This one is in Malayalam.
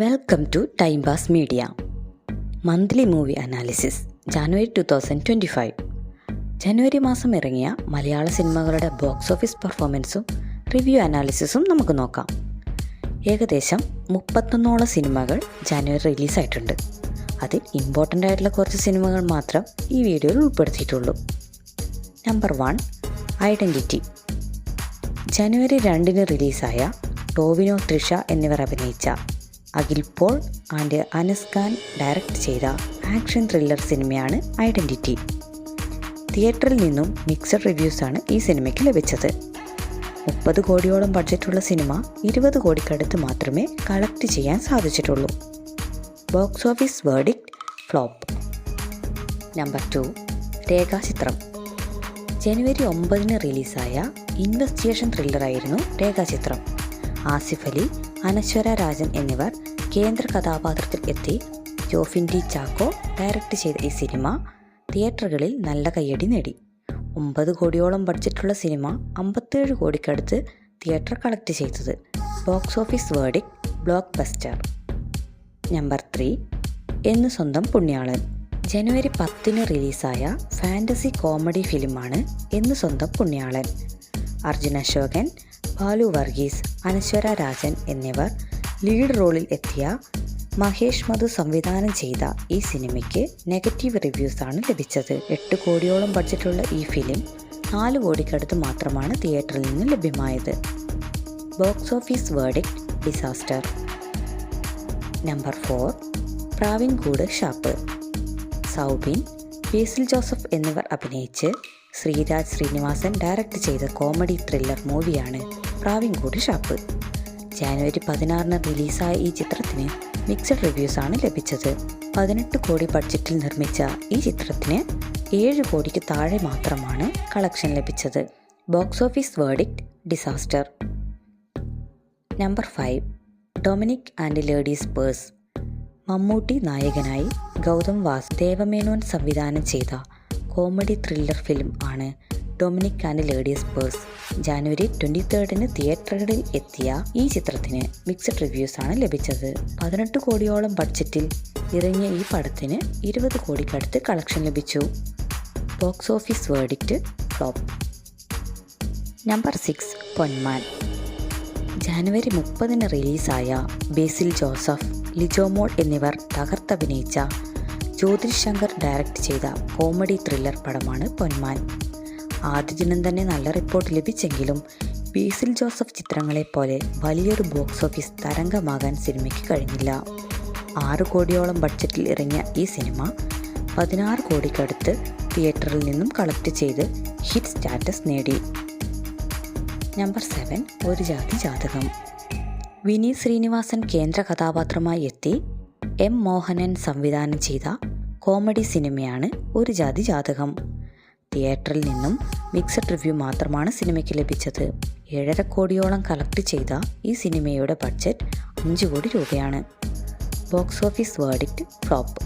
Welcome to time pass media. Monthly movie analysis January 2025. ജനുവരി മാസം ഇറങ്ങിയ മലയാള സിനിമകളുടെ ബോക്സ് ഓഫീസ് പെർഫോമൻസും റിവ്യൂ അനാലിസിസും നമുക്ക് നോക്കാം. ഏകദേശം 31 സിനിമകൾ ജനുവരി റിലീസായിട്ടുണ്ട്. അതിൽ ഇമ്പോർട്ടൻ്റ് ആയിട്ടുള്ള കുറച്ച് സിനിമകൾ മാത്രം ഈ വീഡിയോയിൽ ഉൾപ്പെടുത്തിയിട്ടുള്ളൂ. Number 1, identity. ജനുവരി 2 റിലീസായ ടോവിനോ, തൃഷ എന്നിവർ അഭിനയിച്ച അഖിൽ പോൾ ആൻഡ് അനസ് ഖാൻ ഡയറക്റ്റ് ചെയ്ത ആക്ഷൻ ത്രില്ലർ സിനിമയാണ് ഐഡൻറ്റിറ്റി. തിയേറ്ററിൽ നിന്നും മിക്സഡ് റിവ്യൂസാണ് ഈ സിനിമയ്ക്ക് ലഭിച്ചത്. 30 കോടിയോളം ബഡ്ജറ്റുള്ള സിനിമ 20 കോടിക്കടുത്ത് മാത്രമേ കളക്ട് ചെയ്യാൻ സാധിച്ചിട്ടുള്ളൂ. Box office verdict flop. Number 2, Rekhachithram. ജനുവരി 9 റിലീസായ ഇൻവെസ്റ്റിഗേഷൻ ത്രില്ലറായിരുന്നു രേഖാചിത്രം. ആസിഫ് അലി, അനശ്വര രാജൻ എന്നിവർ കേന്ദ്ര കഥാപാത്രത്തിൽ എത്തി ജോഫിൻ ടി ചാക്കോ ഡയറക്റ്റ് ചെയ്ത ഈ സിനിമ തിയേറ്ററുകളിൽ നല്ല കയ്യടി നേടി. 9 കോടിയോളം ബഡ്ജറ്റുള്ള സിനിമ 57 കോടിക്കടുത്ത് തിയേറ്റർ കളക്ട് ചെയ്തത്. Box office verdict block buster. Number 3, എന്ന് സ്വന്തം പുണ്യാളൻ. ജനുവരി 10 റിലീസായ ഫാൻറ്റസി കോമഡി ഫിലിമാണ് എന്ന് സ്വന്തം പുണ്യാളൻ. അർജുൻ അശോകൻ, ബാലു വർഗീസ്, അനശ്വര രാജൻ എന്നിവർ ലീഡ് റോളിൽ എത്തിയ മഹേഷ് മധു സംവിധാനം ചെയ്ത ഈ സിനിമയ്ക്ക് നെഗറ്റീവ് റിവ്യൂസാണ് ലഭിച്ചത്. 8 കോടിയോളം ബഡ്ജറ്റുള്ള ഈ ഫിലിം 4 കോടിക്കടുത്ത് മാത്രമാണ് തിയേറ്ററിൽ നിന്ന് ലഭ്യമായത്. Box office verdict disaster. Number 4, Pravinkoodu Shappu. Soubin, Basil Joseph എന്നിവർ അഭിനയിച്ച് ശ്രീരാജ് ശ്രീനിവാസൻ ഡയറക്റ്റ് ചെയ്ത കോമഡി ത്രില്ലർ മൂവിയാണ് പ്രാവിൻകൂട് ഷാപ്പ്. ജനുവരി 16 റിലീസായ ഈ ചിത്രത്തിന് മിക്സഡ് റിവ്യൂസാണ് ലഭിച്ചത്. 18 കോടി ബഡ്ജറ്റിൽ നിർമ്മിച്ച ഈ ചിത്രത്തിന് 7 കോടിക്ക് താഴെ മാത്രമാണ് കളക്ഷൻ ലഭിച്ചത്. Box office verdict disaster. Number 5, Dominic and ladies purse. Mammootty നായകനായി ഗൗതം വാസുദേവമേനോൻ സംവിധാനം ചെയ്ത കോമഡി ത്രില്ലർ ഫിലിം ആണ് ഡൊമിനിക് ആൻഡ് ലേഡീസ് പേഴ്സ്. ജനുവരി 23 തിയേറ്ററുകളിൽ എത്തിയ ഈ ചിത്രത്തിന് മിക്സഡ് റിവ്യൂസാണ് ലഭിച്ചത്. 18 കോടിയോളം ബഡ്ജറ്റിൽ ഇറങ്ങിയ ഈ പടത്തിന് 20 കോടിക്കടുത്ത് കളക്ഷൻ ലഭിച്ചു. Box office verdict flop. Number 6, പൊന്മാൻ. ജനുവരി 30 റിലീസായ ബേസിൽ ജോസഫ്, ലിജോമോൾ എന്നിവർ തകർത്തഭിനയിച്ച ജ്യോതിഷ് ശങ്കർ ഡയറക്റ്റ് ചെയ്ത കോമഡി ത്രില്ലർ പടമാണ് പൊന്മാൻ. ആദ്യ ദിനം തന്നെ നല്ല റിപ്പോർട്ട് ലഭിച്ചെങ്കിലും ബേസിൽ ജോസഫ് ചിത്രങ്ങളെപ്പോലെ വലിയൊരു ബോക്സ് ഓഫീസ് തരംഗമാകാൻ സിനിമയ്ക്ക് കഴിഞ്ഞില്ല. 6 കോടിയോളം ബഡ്ജറ്റിൽ ഇറങ്ങിയ ഈ സിനിമ 16 കോടിക്കടുത്ത് തിയേറ്ററിൽ നിന്നും കളക്ട് ചെയ്ത് ഹിറ്റ് സ്റ്റാറ്റസ് നേടി. നമ്പർ 7, ഒരു ജാതി ജാതകം. വിനീത് ശ്രീനിവാസൻ കേന്ദ്ര കഥാപാത്രമായി എത്തി എം മോഹനൻ സംവിധാനം ചെയ്ത കോമഡി സിനിമയാണ് ഒരു ജാതി ജാതകം. തിയേറ്ററിൽ നിന്നും മിക്സഡ് റിവ്യൂ മാത്രമാണ് സിനിമയ്ക്ക് ലഭിച്ചത്. 7.5 കോടിയോളം കളക്ട് ചെയ്ത ഈ സിനിമയുടെ ബഡ്ജറ്റ് 5 കോടി രൂപയാണ്. Box office verdict flop.